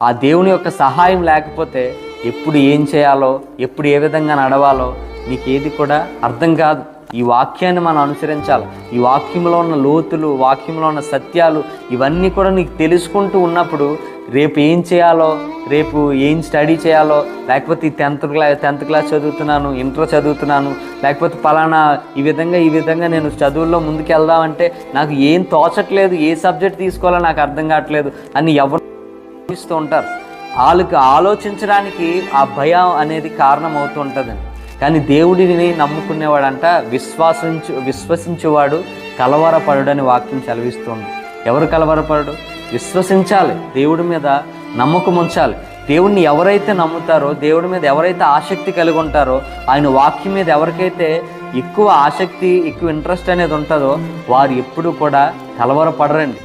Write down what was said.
ఆ దేవుని యొక్క సహాయం లేకపోతే ఎప్పుడు ఏం చేయాలో, ఎప్పుడు ఏ విధంగా నడవాలో నీకు ఏది కూడా అర్థం కాదు. ఈ వాక్యాన్ని మనం అనుసరించాలి. ఈ వాక్యంలో ఉన్న లోతులు, వాక్యంలో ఉన్న సత్యాలు ఇవన్నీ కూడా నీకు తెలుసుకుంటూ ఉన్నప్పుడు రేపు ఏం చేయాలో, రేపు ఏం స్టడీ చేయాలో, లేకపోతే ఈ టెన్త్ క్లాస్ చదువుతున్నాను, ఇంటర్ చదువుతున్నాను, లేకపోతే పలానా ఈ విధంగా నేను చదువుల్లో ముందుకు వెళ్దామంటే నాకు ఏం తోచట్లేదు, ఏ సబ్జెక్ట్ తీసుకోవాలో నాకు అర్థం కావట్లేదు అని ఎవరు ఇస్తూ ఉంటారు. వాళ్ళకి ఆలోచించడానికి ఆ భయం అనేది కారణం అవుతూ ఉంటుందండి. కానీ దేవుడిని నమ్ముకునేవాడంట విశ్వసించేవాడు కలవరపడుడని వాక్యం సెలవిస్తుంది. ఎవరు కలవరపడు? విశ్వసించాలి, దేవుడి మీద నమ్మకం ఉంచాలి. దేవుడిని ఎవరైతే నమ్ముతారో, దేవుడి మీద ఎవరైతే ఆసక్తి కలిగి ఉంటారో, ఆయన వాక్యం మీద ఎవరికైతే ఎక్కువ ఆసక్తి, ఎక్కువ ఇంట్రెస్ట్ అనేది ఉంటుందో వారు ఎప్పుడూ కూడా కలవరపడరండి.